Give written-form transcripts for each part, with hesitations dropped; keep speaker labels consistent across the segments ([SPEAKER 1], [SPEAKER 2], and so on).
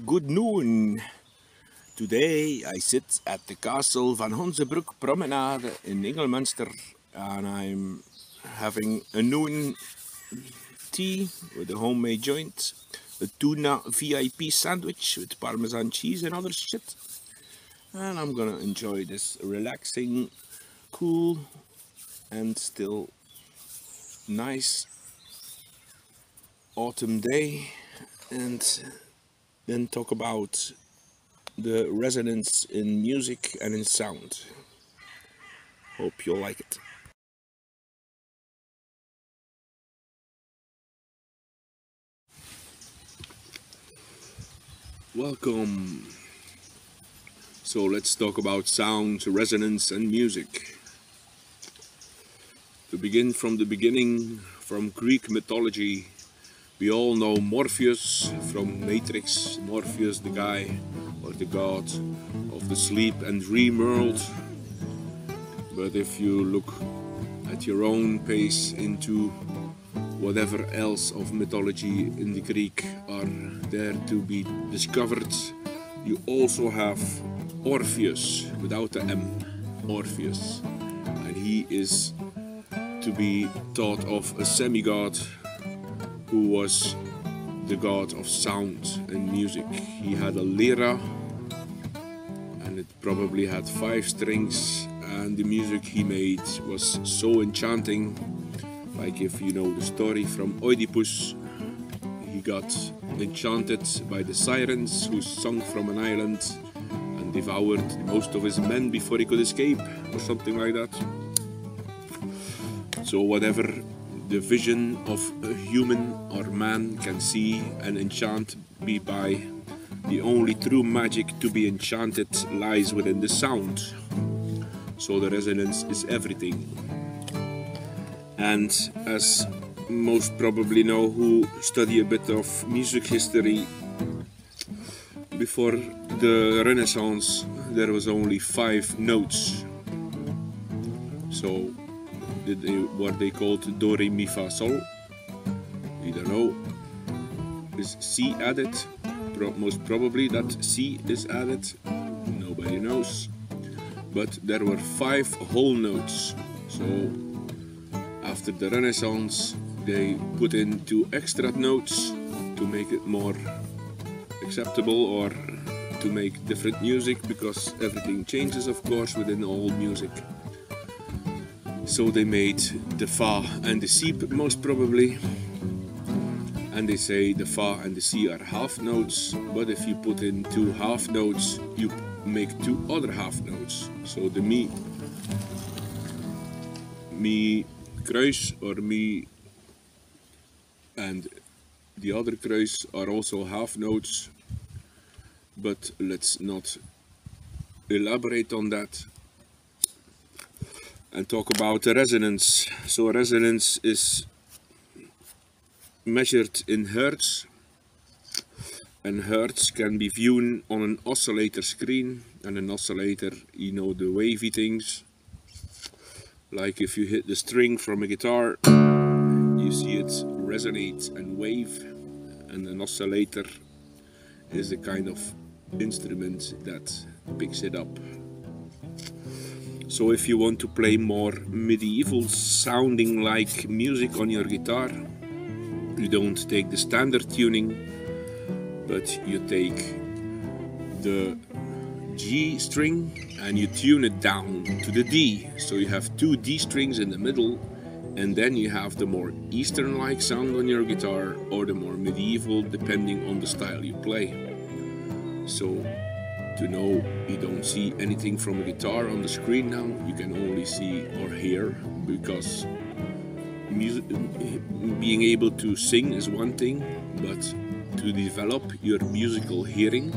[SPEAKER 1] Good noon. Today I sit at the castle Van Honzenbroek Promenade in Ingelmunster and I'm having a noon tea with a homemade joint, a tuna VIP sandwich with parmesan cheese and other shit. And I'm gonna enjoy this relaxing, cool and still nice autumn day and then talk about the resonance in music and in sound. Hope you'll like it. Welcome. So let's talk about sound, resonance and music. To begin from the beginning, from Greek mythology, we all know Morpheus from Matrix. Morpheus, the guy or the god of the sleep and dream world. But if you look at your own pace into whatever else of mythology in the Greek are there to be discovered, you also have Orpheus, without the M, Orpheus. And he is to be thought of a semi-god who was the god of sound and music. He had a lyra and it probably had 5 strings, and the music he made was so enchanting. Like if you know the story from Oedipus, he got enchanted by the sirens who sung from an island and devoured most of his men before he could escape, or something like that. So whatever the vision of a human or man can see and enchant be by, the only true magic to be enchanted lies within the sound. So the resonance is everything. And as most probably know who study a bit of music history, before the Renaissance there was only 5 notes. So what they called Do, Re, Mi, Fa, Sol. We don't know. Is C added? Most probably that C is added. Nobody knows. But there were 5 whole notes. So after the Renaissance they put in 2 extra notes to make it more acceptable or to make different music, because everything changes of course within all music. So they made the Fa and the Si most probably, and they say the Fa and the Si are half notes, but if you put in 2 half notes you make 2 other half notes. So the Mi kruis or Mi and the other kruis are also half notes, but let's not elaborate on that and talk about the resonance. So resonance is measured in hertz, and hertz can be viewed on an oscillator screen. And an oscillator, you know, the wavy things, like if you hit the string from a guitar you see it resonate and wave, and an oscillator is the kind of instrument that picks it up. So if you want to play more medieval sounding like music on your guitar, you don't take the standard tuning, but you take the G string and you tune it down to the D. So you have 2 D strings in the middle, and then you have the more Eastern-like sound on your guitar or the more medieval, depending on the style you play. So to know you don't see anything from a guitar on the screen now, you can only see or hear, because music, being able to sing is one thing, but to develop your musical hearing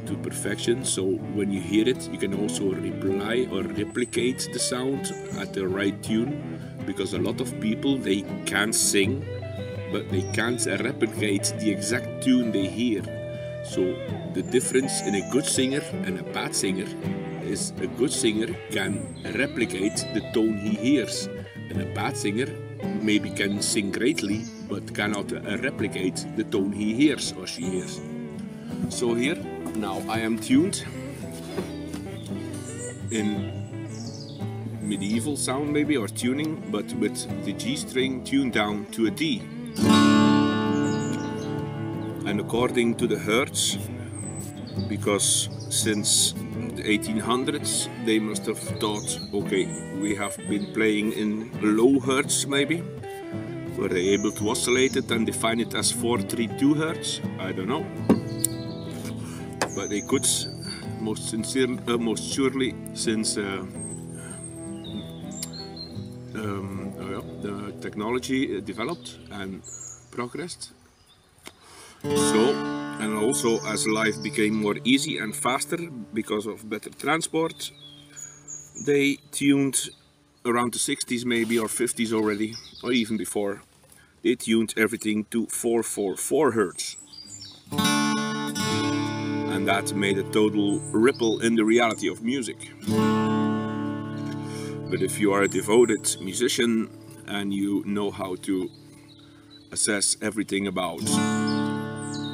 [SPEAKER 1] to perfection, so when you hear it you can also reply or replicate the sound at the right tune, because a lot of people, they can sing but they can't replicate the exact tune they hear. So the difference in a good singer and a bad singer is a good singer can replicate the tone he hears, and a bad singer maybe can sing greatly but cannot replicate the tone he hears or she hears. So here, now I am tuned in medieval sound maybe, or tuning, but with the G string tuned down to a D. And according to the hertz, because since the 1800s they must have thought, okay, we have been playing in low hertz maybe. Were they able to oscillate it and define it as 432 hertz? I don't know. But they could, most surely, since the technology developed and progressed. So, and also as life became more easy and faster because of better transport, they tuned around the 60s maybe, or 50s already, or even before. They tuned everything to 444 hertz. And that made a total ripple in the reality of music. But if you are a devoted musician and you know how to assess everything about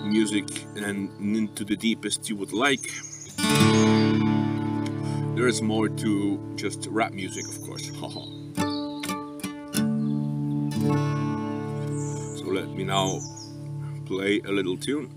[SPEAKER 1] music and into the deepest you would like, there is more to just rap music, of course. So let me now play a little tune.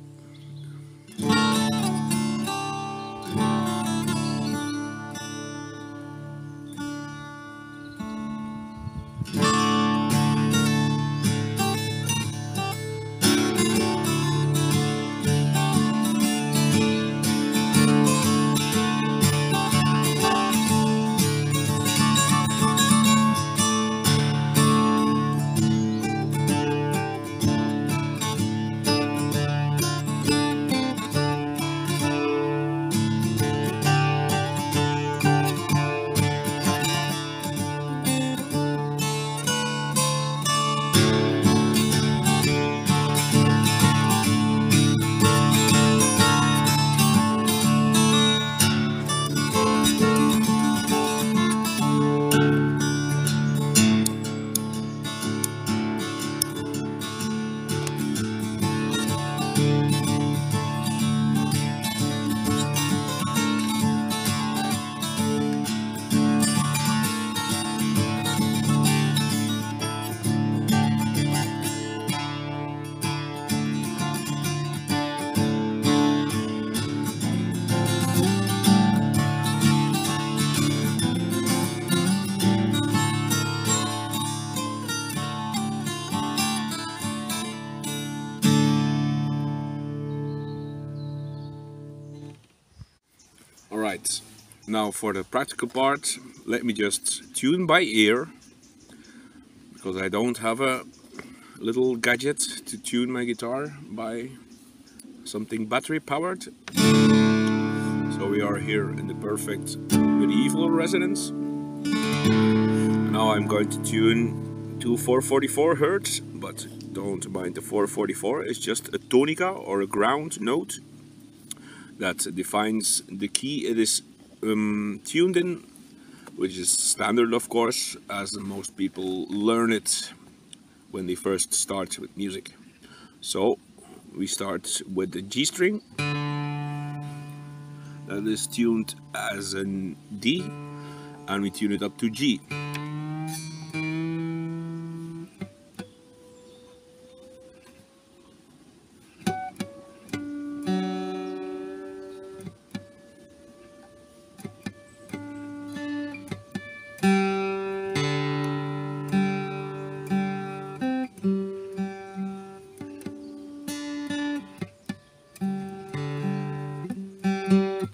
[SPEAKER 1] Alright, now for the practical part, let me just tune by ear, because I don't have a little gadget to tune my guitar by something battery powered. So we are here in the perfect medieval resonance. Now I'm going to tune to 444 hertz, but don't mind the 444, it's just a tonica or a ground note that defines the key it is tuned in, which is standard, of course, as most people learn it when they first start with music. So we start with the G string that is tuned as an D, and we tune it up to G.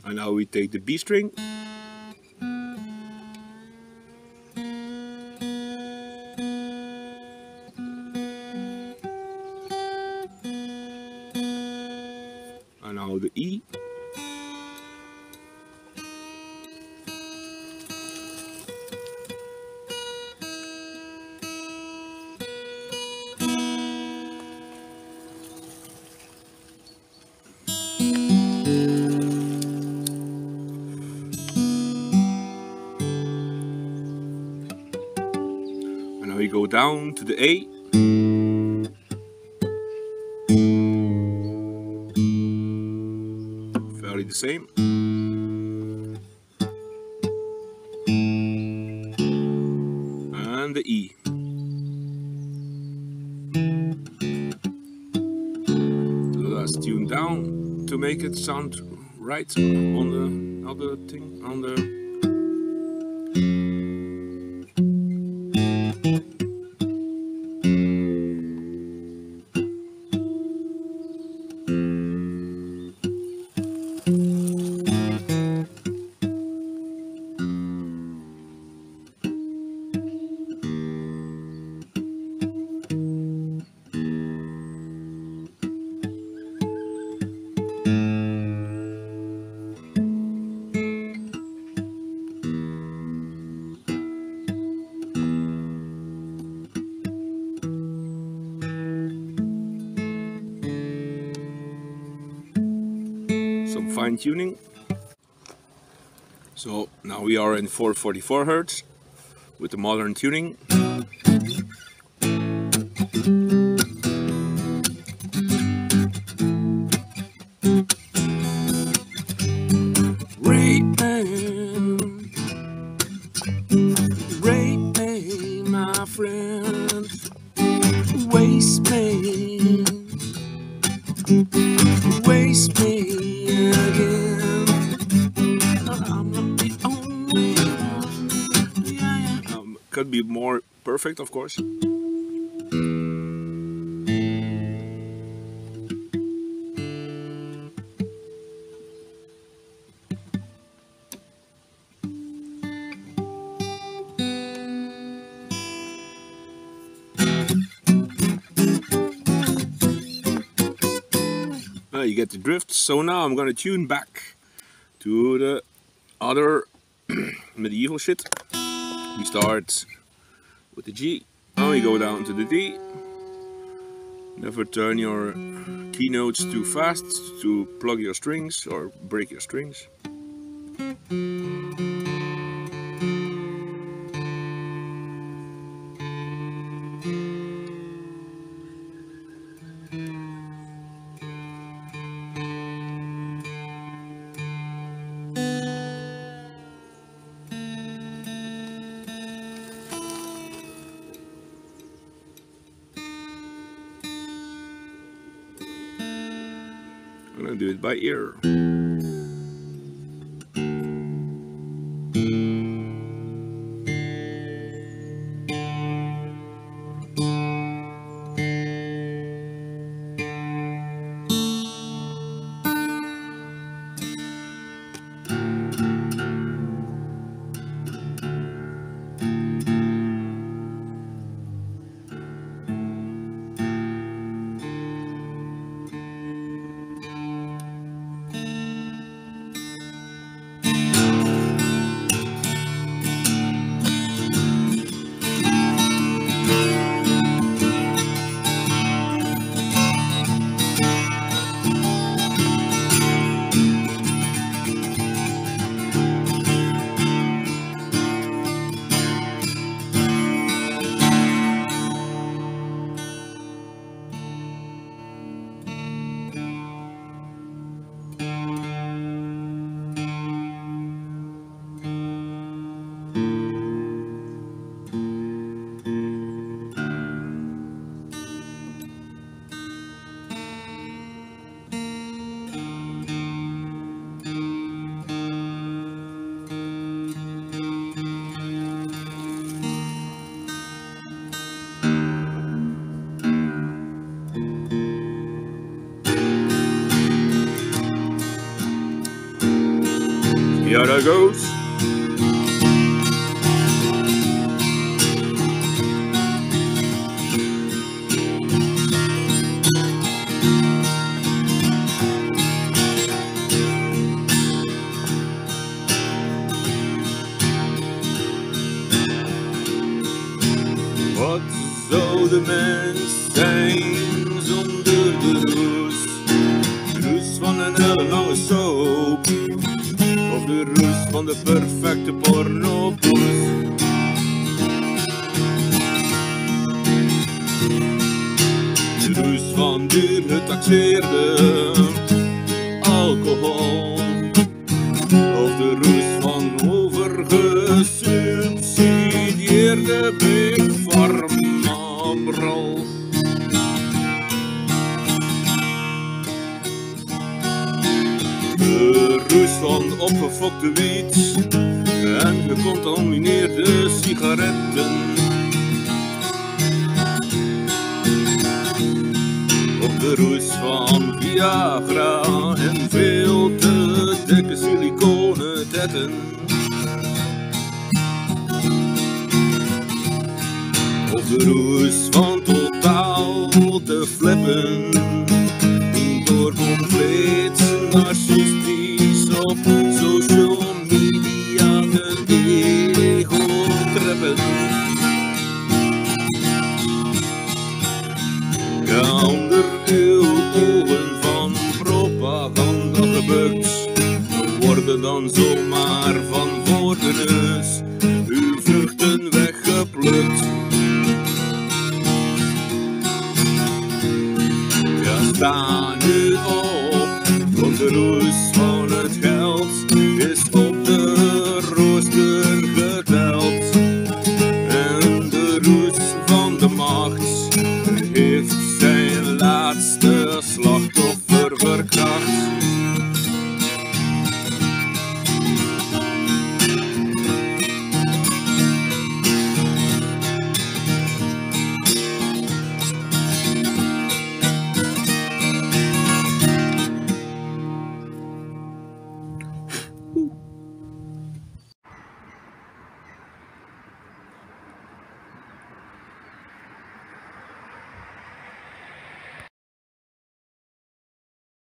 [SPEAKER 1] And now we take the B string and now the E, and now we go down to the A, exactly the same. And the E. Let's tune down to make it sound right on the other thing, on the some fine tuning. So now we are in 444 Hz with the modern tuning. Rape me, my friend, waste me again. I'm not the only one. Yeah. Could be more perfect, of course. You get the drift. So now I'm gonna tune back to the other medieval shit. We start with the G and we go down to the D. Never turn your keynotes too fast to plug your strings or break your strings. I'm gonna do it by ear. Here it goes. Wat zou de mens zijn zonder de roes? De roes van een hele lange soap. Of de roes van de perfecte pornopoes. De roes van duur getaxeerde alcohol. De ruis van opgefokte wiet en gecontamineerde sigaretten. Op de roes van Viagra en veel te dikke siliconen tetten. Op de roes van totaal te flippen, door compleet narcistisch op social media de ego treppen. Kan er uw ogen van propaganda gebukt, worden dan zomaar van voor de neus uw vruchten weggeplukt. Ja, sta nu op, want de roes